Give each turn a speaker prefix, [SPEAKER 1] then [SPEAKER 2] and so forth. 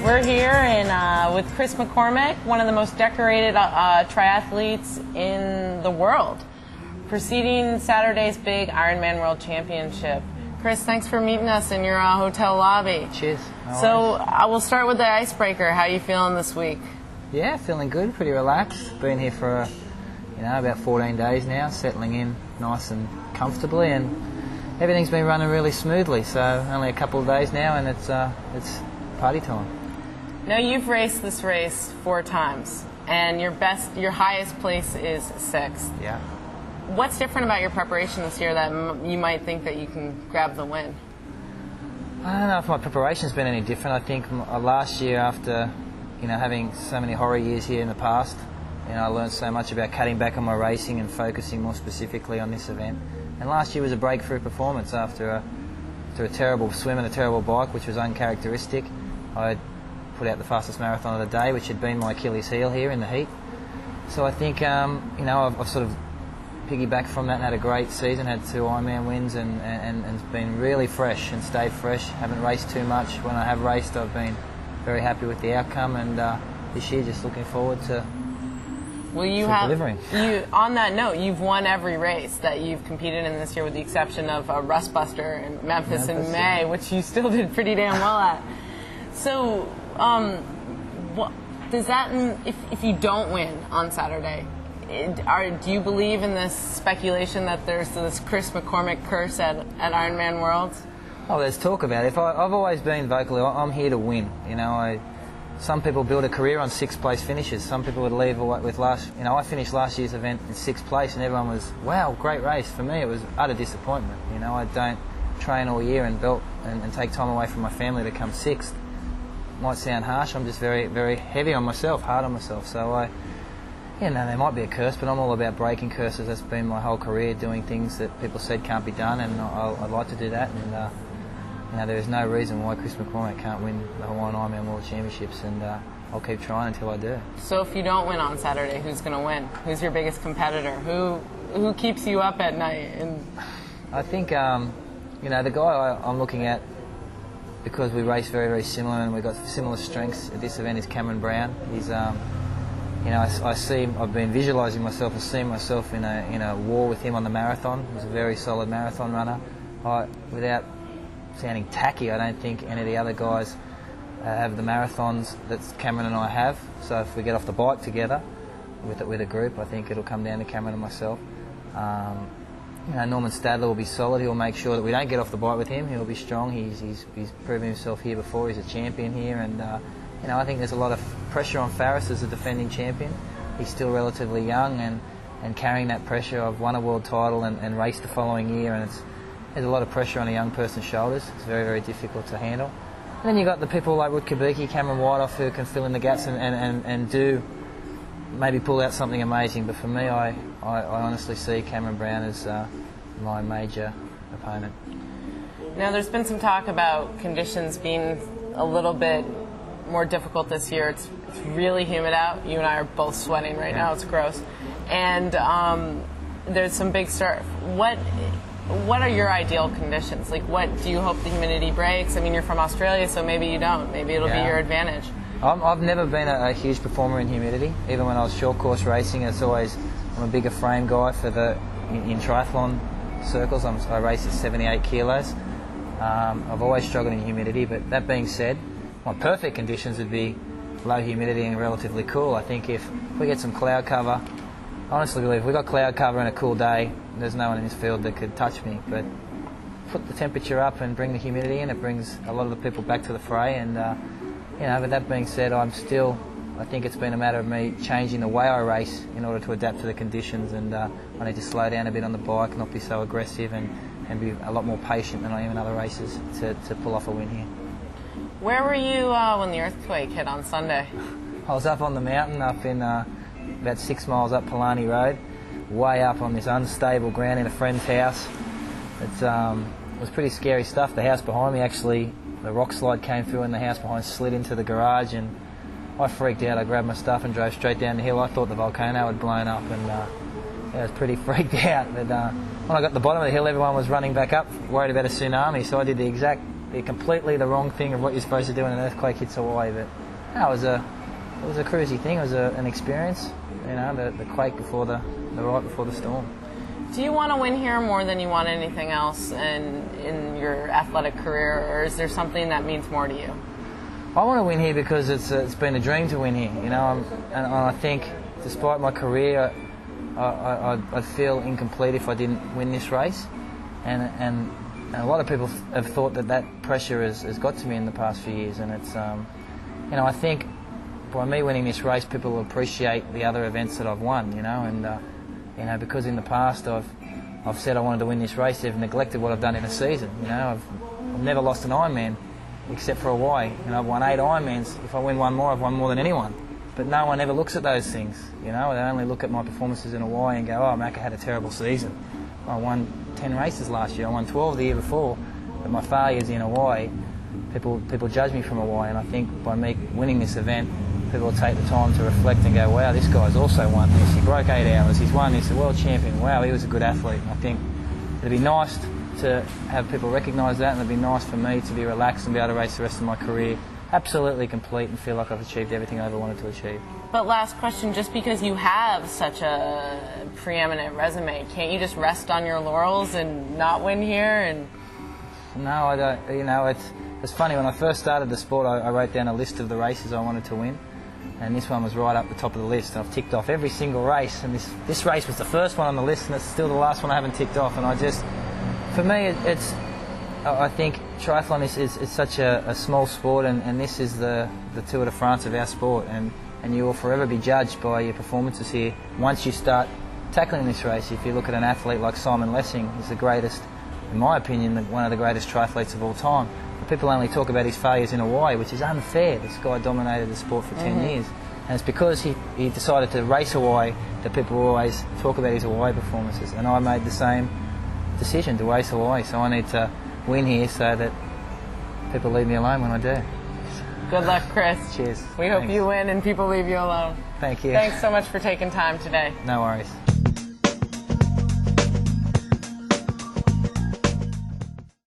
[SPEAKER 1] We're here with Chris McCormack, one of the most decorated triathletes in the world, preceding Saturday's big Ironman World Championship. Chris, thanks for meeting us in your hotel lobby.
[SPEAKER 2] Cheers.
[SPEAKER 1] So we'll start with the icebreaker. How are you feeling this week?
[SPEAKER 2] Yeah, feeling good, pretty relaxed. Been here for about 14 days now, settling in nice and comfortably, and everything's been running really smoothly. So only a couple of days now, and it's party time.
[SPEAKER 1] Now, you've raced this race 4 times, and your highest place is 6th.
[SPEAKER 2] Yeah.
[SPEAKER 1] What's different about your preparation this year that you might think that you can grab the win?
[SPEAKER 2] I don't know if my preparation's been any different. I think last year, after having so many horror years here in the past, I learned so much about cutting back on my racing and focusing more specifically on this event. And last year was a breakthrough performance after a terrible swim and a terrible bike, which was uncharacteristic. I put out the fastest marathon of the day, which had been my Achilles heel here in the heat. So I think I've sort of piggybacked from that and had a great season, had 2 Ironman wins and been really fresh and stayed fresh. Haven't raced too much. When I have raced, I've been very happy with the outcome, and this year just looking forward to delivering.
[SPEAKER 1] On that note, you've won every race that you've competed in this year, with the exception of Rustbuster in Memphis in May, which you still did pretty damn well at. So, what does that, if you don't win on Saturday, do you believe in this speculation that there's this Chris McCormack curse at Ironman Worlds?
[SPEAKER 2] Oh, there's talk about it. I've always been vocal. I'm here to win. Some people build a career on 6th place finishes. Some people would leave with last. I finished last year's event in 6th place, and everyone was, wow, great race. For me, it was utter disappointment. I don't train all year and take time away from my family to come 6th. Might sound harsh. I'm just very, very heavy on myself, hard on myself. So there might be a curse, but I'm all about breaking curses. That's been my whole career, doing things that people said can't be done, and I'd like to do that. And there is no reason why Chris McCormack can't win the Hawaiian Ironman World Championships, and I'll keep trying until I do. So
[SPEAKER 1] if you don't win on Saturday, who's going to win? Who's your biggest competitor? Who keeps you up at night? And
[SPEAKER 2] I think the guy I'm looking at, because we race very, very similar and we've got similar strengths at this event, is Cameron Brown. He's I've been visualising myself and seeing myself in a war with him on the marathon. He's a very solid marathon runner. Without sounding tacky, I don't think any of the other guys have the marathons that Cameron and I have. So if we get off the bike together with a group, I think it'll come down to Cameron and myself. Norman Stadler will be solid. He'll make sure that we don't get off the bike with him. He'll be strong. He's proven himself here before. He's a champion here, and I think there's a lot of pressure on Faris as a defending champion. He's still relatively young, and carrying that pressure of won a world title and raced the following year, and there's a lot of pressure on a young person's shoulders. It's very, very difficult to handle. And then you've got the people like Rutger Beeke, Cameron Whiteoff, who can fill in the gaps and do maybe pull out something amazing. But for me, I honestly see Cameron Brown as my major opponent.
[SPEAKER 1] Now, there's been some talk about conditions being a little bit more difficult this year. It's really humid out. You and I are both sweating right now. It's gross. And there's some big surf. What are your ideal conditions? Like, what do you hope the humidity breaks? I mean, you're from Australia, so maybe you don't. Maybe it'll be your advantage.
[SPEAKER 2] I've never been a huge performer in humidity. Even when I was short course racing, I'm a bigger frame guy in triathlon circles. I race at 78 kilos. I've always struggled in humidity, but that being said, my perfect conditions would be low humidity and relatively cool. I think if we get some cloud cover, I honestly believe if we got cloud cover and a cool day, there's no one in this field that could touch me. But put the temperature up and bring the humidity in, it brings a lot of the people back to the fray. And but that being said, I think it's been a matter of me changing the way I race in order to adapt to the conditions, and I need to slow down a bit on the bike, not be so aggressive, and be a lot more patient than I am in other races to pull off a win here.
[SPEAKER 1] Where were you when the earthquake hit on Sunday?
[SPEAKER 2] I was up on the mountain, up in about 6 miles up Palani Road, way up on this unstable ground in a friend's house. It was pretty scary stuff. The house behind me, actually, the rock slide came through and the house behind slid into the garage, and I freaked out. I grabbed my stuff and drove straight down the hill. I thought the volcano had blown up, and I was pretty freaked out. But when I got to the bottom of the hill, everyone was running back up, worried about a tsunami, so I did the exact completely the wrong thing of what you're supposed to do when an earthquake hits Hawaii. But no, it was a cruisy thing. It was an experience, you know, the quake before the right before the storm.
[SPEAKER 1] Do you want to win here more than you want anything else in your athletic career, or is there something that means more to you?
[SPEAKER 2] I want to win here because it's been a dream to win here, you know, and I think despite my career, I'd feel incomplete if I didn't win this race, and a lot of people have thought that pressure has got to me in the past few years, and it's, you know, I think by me winning this race, people will appreciate the other events that I've won, you know, and you know, because in the past I've said I wanted to win this race, they've neglected what I've done in a season, you know. I've never lost an Ironman except for Hawaii. You know, I've won 8 Ironmans. If I win one more, I've won more than anyone. But no one ever looks at those things, you know. They only look at my performances in Hawaii and go, oh, Macca had a terrible season. I won 10 races last year. I won 12 the year before. But my failures in Hawaii, people judge me from Hawaii, and I think by me winning this event, people will take the time to reflect and go, wow, this guy's also won this. He broke 8 hours. He's won this. The world champion. Wow, he was a good athlete. And I think it'd be nice to have people recognise that, and it'd be nice for me to be relaxed and be able to race the rest of my career absolutely complete and feel like I've achieved everything I ever wanted to achieve.
[SPEAKER 1] But last question, just because you have such a preeminent resume, can't you just rest on your laurels and not win here? And
[SPEAKER 2] no, I don't. You know, it's funny, when I first started the sport, I wrote down a list of the races I wanted to win, and this one was right up the top of the list. I've ticked off every single race, and this race was the first one on the list, and it's still the last one I haven't ticked off. And I just, for me, I think triathlon is such a small sport, and this is the Tour de France of our sport, and you will forever be judged by your performances here. Once you start tackling this race, if you look at an athlete like Simon Lessing, he's the greatest, in my opinion, one of the greatest triathletes of all time. But people only talk about his failures in Hawaii, which is unfair. This guy dominated the sport for 10 years. And it's because he decided to race Hawaii that people always talk about his Hawaii performances. And I made the same decision to race Hawaii, so I need to win here so that people leave me alone when I do.
[SPEAKER 1] Good luck, Chris.
[SPEAKER 2] Cheers.
[SPEAKER 1] We hope you win and people leave you alone.
[SPEAKER 2] Thank you.
[SPEAKER 1] Thanks so much for taking time today.
[SPEAKER 2] No worries.